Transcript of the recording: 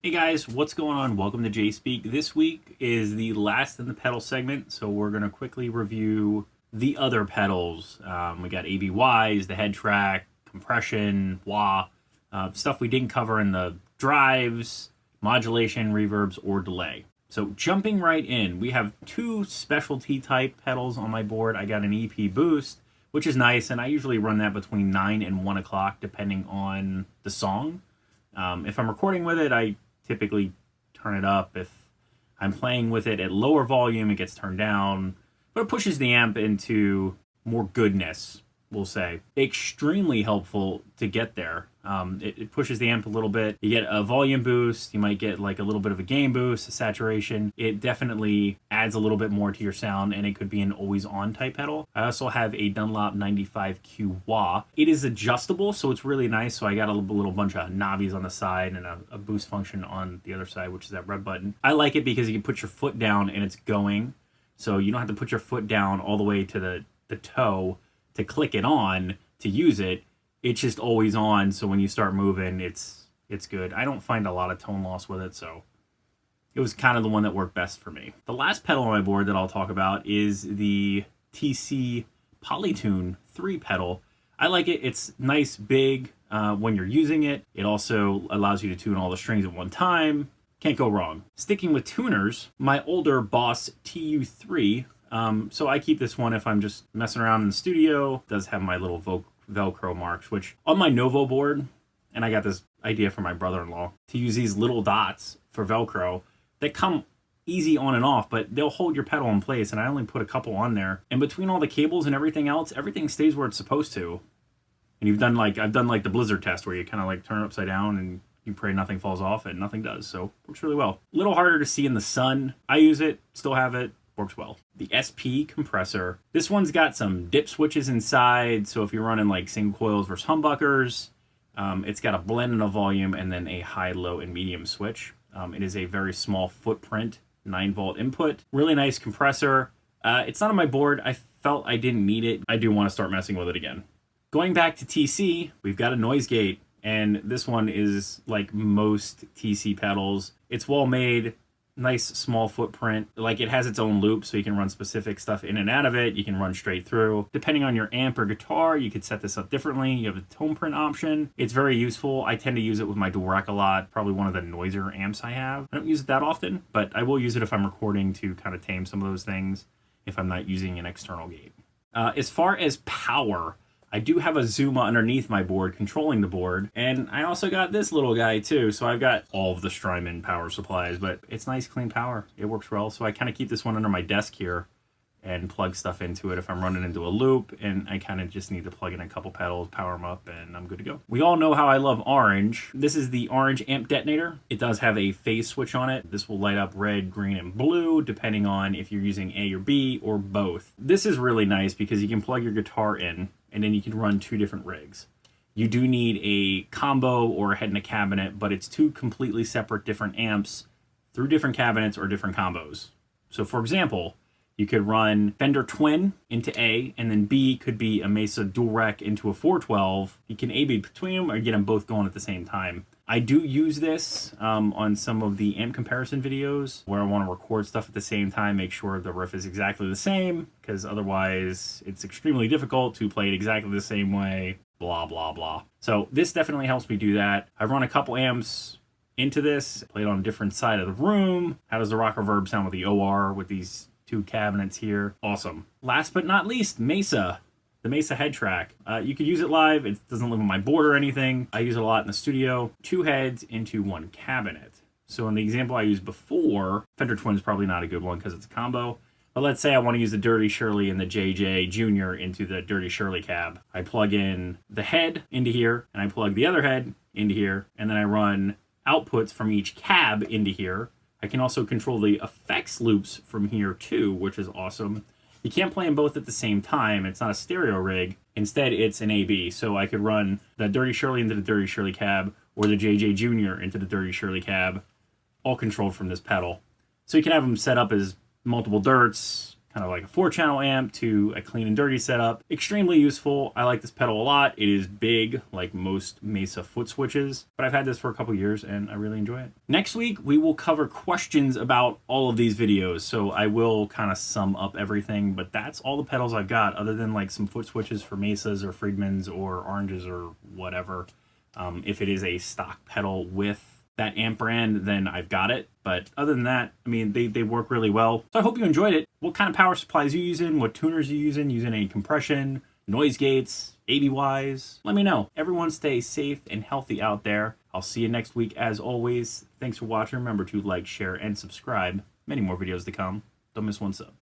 Hey guys, what's going on? Welcome to Jay Speak. This week is the last in the pedal segment, so we're going to quickly review the other pedals. We got ABYs, the head track, compression, wah, stuff we didn't cover in the drives, modulation, reverbs, or delay. So jumping right in, we have two specialty type pedals on my board. I got an EP boost, which is nice, and I usually run that between 9 and 1 o'clock depending on the song. If I'm recording with it, I typically turn it up. If I'm playing with it at lower volume, it gets turned down, but it pushes the amp into more goodness, we'll say. Extremely helpful to get there. It pushes the amp a little bit. You get a volume boost. You might get like a little bit of a gain boost, a saturation. It definitely adds a little bit more to your sound, and it could be an always-on type pedal. I also have a Dunlop 95Q wah. It is adjustable, so it's really nice. So I got a little bunch of knobbies on the side and a boost function on the other side, which is that red button. I like it because you can put your foot down and it's going. So you don't have to put your foot down all the way to the toe to click it on to use it. It's just always on, so when you start moving, it's good. I don't find a lot of tone loss with it, so it was kind of the one that worked best for me. The last pedal on my board that I'll talk about is the TC Polytune 3 pedal. I like it. It's nice, big when you're using it. It also allows you to tune all the strings at one time. Can't go wrong. Sticking with tuners, my older Boss TU3. So I keep this one if I'm just messing around in the studio. It does have my little Velcro marks, which on my Novo board, and I got this idea from my brother-in-law, to use these little dots for Velcro that come easy on and off, but they'll hold your pedal in place, and I only put a couple on there. And between all the cables and everything else, everything stays where it's supposed to. And I've done like the blizzard test where you kind of like turn it upside down and you pray nothing falls off, and nothing does. So it works really well. A little harder to see in the sun. I use it, still have it. Works well. The SP compressor. This one's got some dip switches inside, so if you're running like single coils versus humbuckers, it's got a blend and a volume and then a high, low, and medium switch. It is a very small footprint, 9-volt input. Really nice compressor. It's not on my board. I felt I didn't need it. I do want to start messing with it again. Going back to TC, we've got a noise gate, and this one is like most TC pedals. It's well made. Nice small footprint. Like, it has its own loop, so you can run specific stuff in and out of it. You can run straight through. Depending on your amp or guitar, you could set this up differently. You have a tone print option. It's very useful. I tend to use it with my dual rack a lot. Probably one of the noisier amps I have. I don't use it that often, but I will use it if I'm recording to kind of tame some of those things if I'm not using an external gate. As far as power, I do have a Zuma underneath my board controlling the board, and I also got this little guy too, so I've got all of the Strymon power supplies, but it's nice, clean power. It works well, so I kind of keep this one under my desk here and plug stuff into it if I'm running into a loop, and I kind of just need to plug in a couple pedals, power them up, and I'm good to go. We all know how I love orange. This is the orange Amp Detonator. It does have a phase switch on it. This will light up red, green, and blue, depending on if you're using A or B or both. This is really nice because you can plug your guitar in, and then you can run two different rigs. You do need a combo or a head in a cabinet, but it's two completely separate different amps through different cabinets or different combos. So for example, you could run Fender Twin into A, and then B could be a Mesa dual rack into a 412. You can A/B between them or get them both going at the same time. I do use this on some of the amp comparison videos where I want to record stuff at the same time, make sure the riff is exactly the same, because otherwise it's extremely difficult to play it exactly the same way, blah, blah, blah. So this definitely helps me do that. I've run a couple amps into this, played on a different side of the room. How does the rock reverb sound with the OR with these two cabinets here? Awesome. Last but not least, Mesa. The Mesa head track. You could use it live. It doesn't live on my board or anything. I use it a lot in the studio. Two heads into one cabinet. So in the example I used before, Fender Twin is probably not a good one because it's a combo. But let's say I want to use the Dirty Shirley and the JJ Junior into the Dirty Shirley cab. I plug in the head into here, and I plug the other head into here, and then I run outputs from each cab into here. I can also control the effects loops from here too, which is awesome. You can't play them both at the same time. It's not a stereo rig. Instead, it's an A/B. So I could run the Dirty Shirley into the Dirty Shirley cab or the JJ Junior into the Dirty Shirley cab, all controlled from this pedal. So you can have them set up as multiple dirts, kind of like a 4-channel amp to a clean and dirty setup. Extremely useful. I like this pedal a lot. It is big, like most Mesa foot switches, but I've had this for a couple years and I really enjoy it. Next week, we will cover questions about all of these videos. So I will kind of sum up everything, but that's all the pedals I've got, other than like some foot switches for Mesas or Friedmans or Oranges or whatever. If it is a stock pedal with that amp brand, then I've got it. But other than that, I mean, they work really well. So I hope you enjoyed it. What kind of power supplies you using? What tuners you using? Using any compression, noise gates, ABYs? Let me know. Everyone stay safe and healthy out there. I'll see you next week as always. Thanks for watching. Remember to like, share, and subscribe. Many more videos to come. Don't miss one sub.